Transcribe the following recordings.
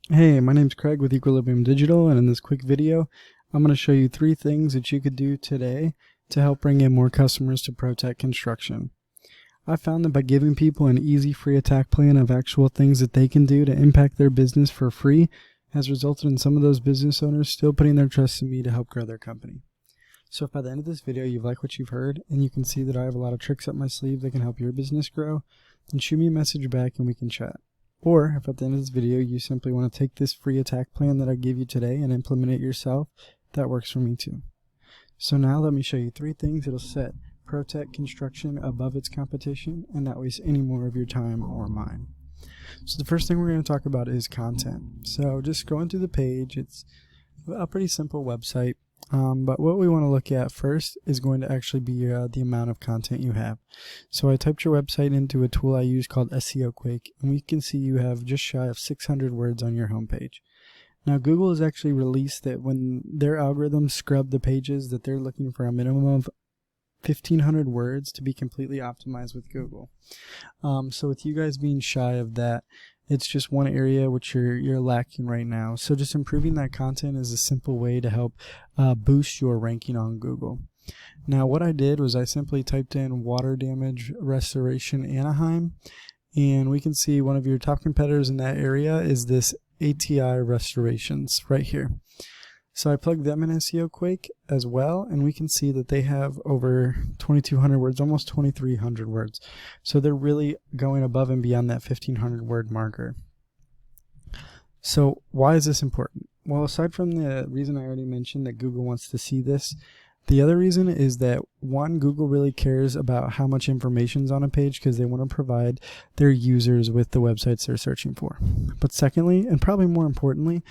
Hey, my name's Craig with Equilibrium Digital, and in this quick video, I'm going to show you 3 things that you could do today to help bring in more customers to Protech Construction. I found that by giving people an easy free attack plan of actual things that they can do to impact their business for free has resulted in some of those business owners still putting their trust in me to help grow their company. So if by the end of this video you've liked what you've heard and you can see that I have a lot of tricks up my sleeve that can help your business grow, then shoot me a message back and we can chat. Or if at the end of this video you simply want to take this free attack plan that I give you today and implement it yourself, that works for me too. So now let me show you 3 things that'll set Protech Construction above its competition and not waste any more of your time or mine. So the first thing we're going to talk about is content. So just going through the page, it's a pretty simple website. But what we want to look at first is going to actually be the amount of content you have. So I typed your website into a tool I use called SEO Quake, and we can see you have just shy of 600 words on your homepage. Now Google has actually released that when their algorithms scrub the pages that they're looking for a minimum of 1,500 words to be completely optimized with Google. So with you guys being shy of that, it's just one area which you're lacking right now. So just improving that content is a simple way to help boost your ranking on Google. Now what I did was I simply typed in water damage restoration Anaheim, and we can see one of your top competitors in that area is this ATI Restorations right here. So I plugged them in SEO Quake as well, and we can see that they have over 2,200 words, almost 2,300 words. So they're really going above and beyond that 1,500 word marker. So why is this important? Well, aside from the reason I already mentioned that Google wants to see this, the other reason is that, one, Google really cares about how much information is on a page because they want to provide their users with the websites they're searching for. But secondly, and probably more importantly,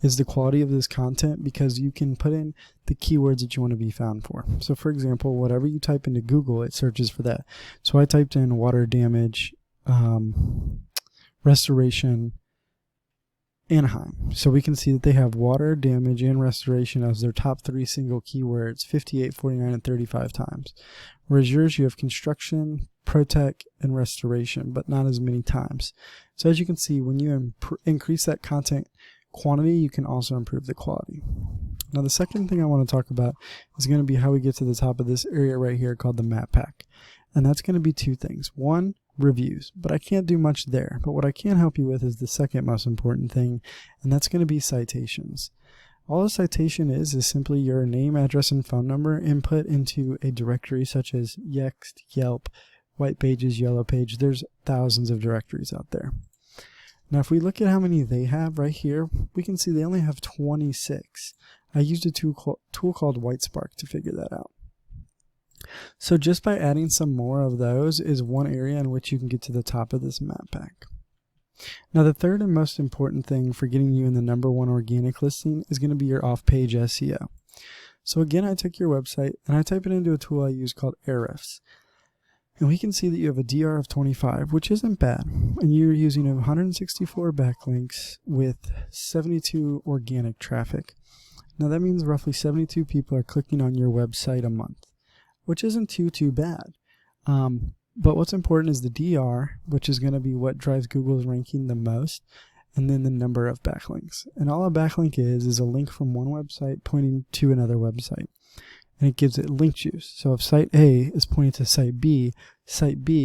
is the quality of this content, because you can put in the keywords that you want to be found for. So for example, whatever you type into Google, it searches for that. So I typed in water damage restoration Anaheim. So we can see that they have water damage and restoration as their top 3 single keywords 58, 49, and 35 times. Whereas yours, you have construction, Protech, and restoration, but not as many times. So as you can see, when you increase that content quantity, you can also improve the quality. Now the second thing I want to talk about is going to be how we get to the top of this area right here called the map pack. And that's going to be 2 things. One, reviews, but I can't do much there. But what I can help you with is the second most important thing, and that's going to be citations. All a citation is simply your name, address, and phone number input into a directory such as Yext, Yelp, White Pages, Yellow Page. There's thousands of directories out there. Now if we look at how many they have right here, we can see they only have 26. I used a tool called WhiteSpark to figure that out. So just by adding some more of those is one area in which you can get to the top of this map pack. Now the third and most important thing for getting you in the #1 organic listing is going to be your off-page SEO. So again, I took your website and I type it into a tool I use called Ahrefs. And we can see that you have a DR of 25, which isn't bad. And you're using 164 backlinks with 72 organic traffic. Now that means roughly 72 people are clicking on your website a month, which isn't too bad. But what's important is the DR, which is going to be what drives Google's ranking the most, and then the number of backlinks. And all a backlink is a link from one website pointing to another website. And it gives it link juice. So if site A is pointing to site B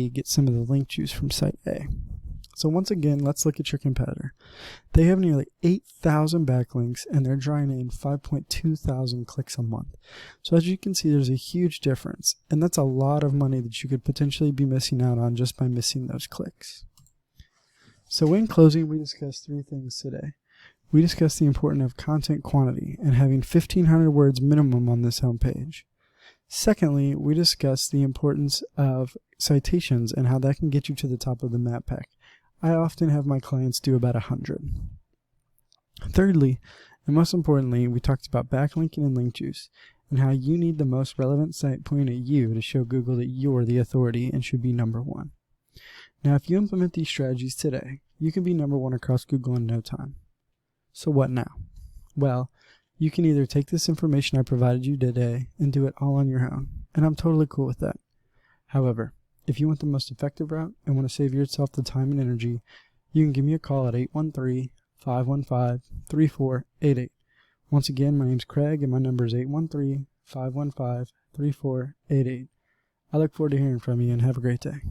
gets some of the link juice from site A. So once again, let's look at your competitor. They have nearly 8,000 backlinks and they're drawing in 5.2 thousand clicks a month. So as you can see, there's a huge difference, and that's a lot of money that you could potentially be missing out on just by missing those clicks. So in closing, we discussed 3 things today. We discussed the importance of content quantity and having 1,500 words minimum on this homepage. Secondly, we discussed the importance of citations and how that can get you to the top of the map pack. I often have my clients do about 100. Thirdly, and most importantly, we talked about backlinking and link juice and how you need the most relevant site pointing at you to show Google that you're the authority and should be #1. Now, if you implement these strategies today, you can be #1 across Google in no time. So what now? Well, you can either take this information I provided you today and do it all on your own, and I'm totally cool with that. However, if you want the most effective route and want to save yourself the time and energy, you can give me a call at 813-515-3488. Once again, my name's Craig and my number is 813-515-3488. I look forward to hearing from you and have a great day.